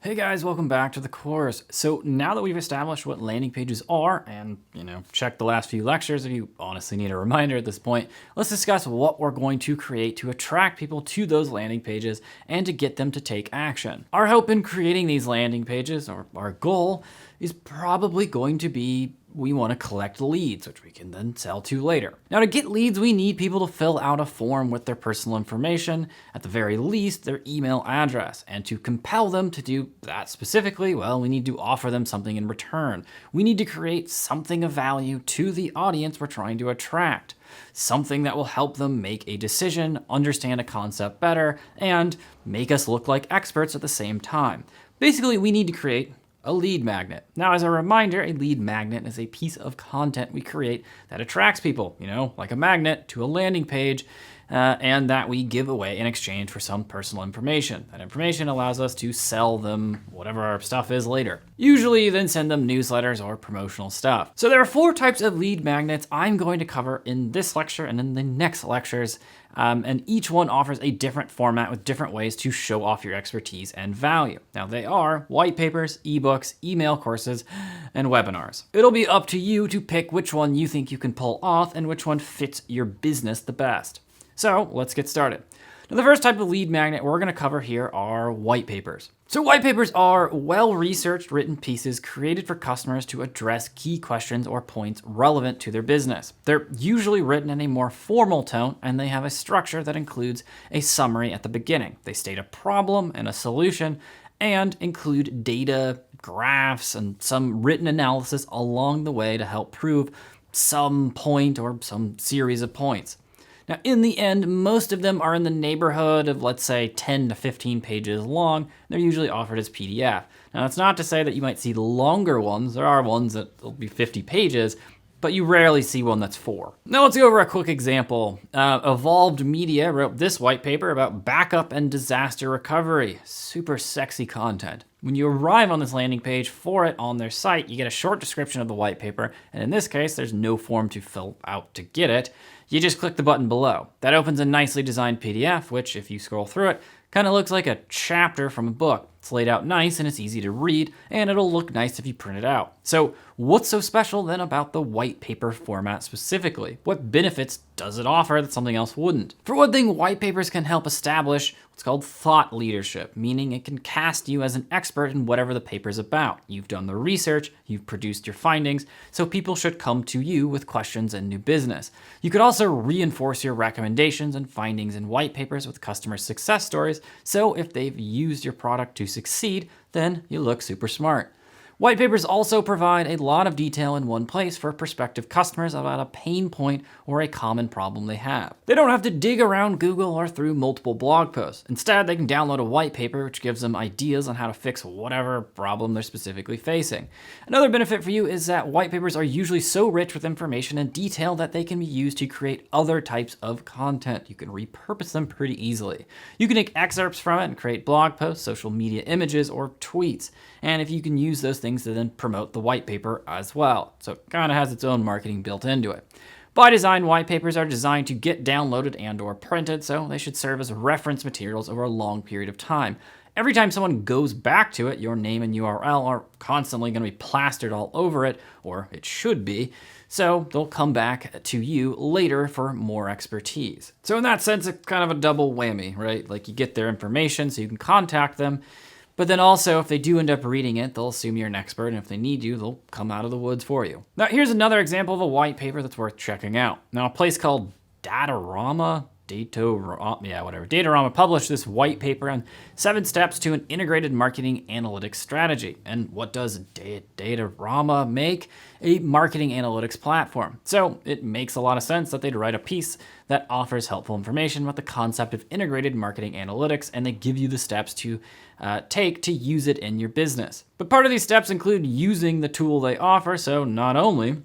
Hey guys, welcome back to the course. So now that we've established what landing pages are and, check the last few lectures if you honestly need a reminder at this point, let's discuss what we're going to create to attract people to those landing pages and to get them to take action. Our hope in creating these landing pages, or our goal, is probably going to be we want to collect leads, which we can then sell to later. Now, to get leads, we need people to fill out a form with their personal information, at the very least, their email address. And to compel them to do that specifically, well, we need to offer them something in return. We need to create something of value to the audience we're trying to attract. Something that will help them make a decision, understand a concept better, and make us look like experts at the same time. Basically, we need to create a lead magnet. Now, as a reminder, a lead magnet is a piece of content we create that attracts people, like a magnet to a landing page, and that we give away in exchange for some personal information. That information allows us to sell them whatever our stuff is later. Usually you then send them newsletters or promotional stuff. So there are 4 types of lead magnets I'm going to cover in this lecture and in the next lectures. And each one offers a different format with different ways to show off your expertise and value. Now, they are white papers, ebooks, email courses, and webinars. It'll be up to you to pick which one you think you can pull off and which one fits your business the best. So let's get started. Now, the first type of lead magnet we're going to cover here are white papers. So white papers are well-researched written pieces created for customers to address key questions or points relevant to their business. They're usually written in a more formal tone, and they have a structure that includes a summary at the beginning. They state a problem and a solution and include data, graphs, and some written analysis along the way to help prove some point or some series of points. Now, in the end, most of them are in the neighborhood of, let's say, 10 to 15 pages long. They're usually offered as PDF. Now, that's not to say that you might see longer ones. There are ones that will be 50 pages, but you rarely see one that's 4. Now, let's go over a quick example. Evolved Media wrote this white paper about backup and disaster recovery. Super sexy content. When you arrive on this landing page for it on their site, you get a short description of the white paper, and in this case, there's no form to fill out to get it. You just click the button below. That opens a nicely designed PDF, which, if you scroll through it, kind of looks like a chapter from a book. It's laid out nice and it's easy to read, and it'll look nice if you print it out. So what's so special then about the white paper format specifically? What benefits does it offer that something else wouldn't? For one thing, white papers can help establish what's called thought leadership, meaning it can cast you as an expert in whatever the paper's about. You've done the research, you've produced your findings, so people should come to you with questions and new business. You could also reinforce your recommendations and findings in white papers with customer success stories, so if they've used your product to succeed, then you look super smart. White papers also provide a lot of detail in one place for prospective customers about a pain point or a common problem they have. They don't have to dig around Google or through multiple blog posts. Instead, they can download a white paper which gives them ideas on how to fix whatever problem they're specifically facing. Another benefit for you is that white papers are usually so rich with information and detail that they can be used to create other types of content. You can repurpose them pretty easily. You can take excerpts from it and create blog posts, social media images, or tweets. And if you can use those things to then promote the white paper as well. So it kind of has its own marketing built into it. By design, white papers are designed to get downloaded and or printed, so they should serve as reference materials over a long period of time. Every time someone goes back to it, your name and URL are constantly going to be plastered all over it, or it should be, so they'll come back to you later for more expertise. So in that sense, it's kind of a double whammy, right? Like you get their information so you can contact them, but then also, if they do end up reading it, they'll assume you're an expert, and if they need you, they'll come out of the woods for you. Now, here's another example of a white paper that's worth checking out. Now, a place called Datorama published this white paper on 7 steps to an integrated marketing analytics strategy. And what does Datorama make? A marketing analytics platform. So it makes a lot of sense that they'd write a piece that offers helpful information about the concept of integrated marketing analytics, and they give you the steps to take to use it in your business. But part of these steps include using the tool they offer, so not only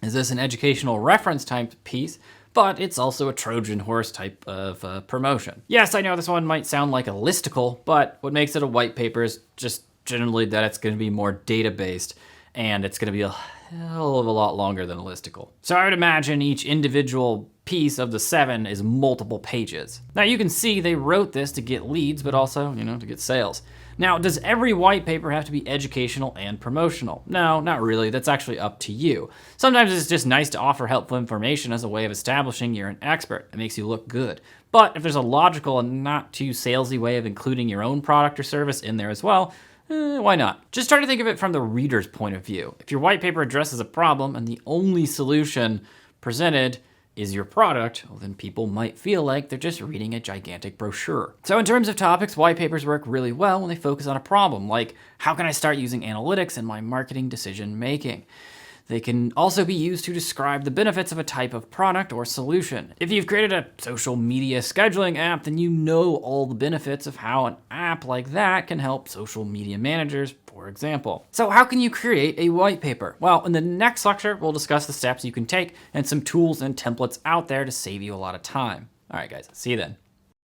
is this an educational reference type piece, but it's also a Trojan horse type of promotion. Yes, I know this one might sound like a listicle, but what makes it a white paper is just generally that it's going to be more data-based, and it's going to be a hell of a lot longer than a listicle. So I would imagine each individual piece of the 7 is multiple pages. Now you can see they wrote this to get leads, but also, to get sales. Now, does every white paper have to be educational and promotional? No, not really. That's actually up to you. Sometimes it's just nice to offer helpful information as a way of establishing you're an expert. It makes you look good. But if there's a logical and not too salesy way of including your own product or service in there as well, why not? Just try to think of it from the reader's point of view. If your white paper addresses a problem and the only solution presented is your product, well, then people might feel like they're just reading a gigantic brochure. So in terms of topics, white papers work really well when they focus on a problem, like how can I start using analytics in my marketing decision making? They can also be used to describe the benefits of a type of product or solution. If you've created a social media scheduling app, then you know all the benefits of how an app like that can help social media managers, for example. So how can you create a white paper? Well, in the next lecture, we'll discuss the steps you can take and some tools and templates out there to save you a lot of time. All right, guys, see you then.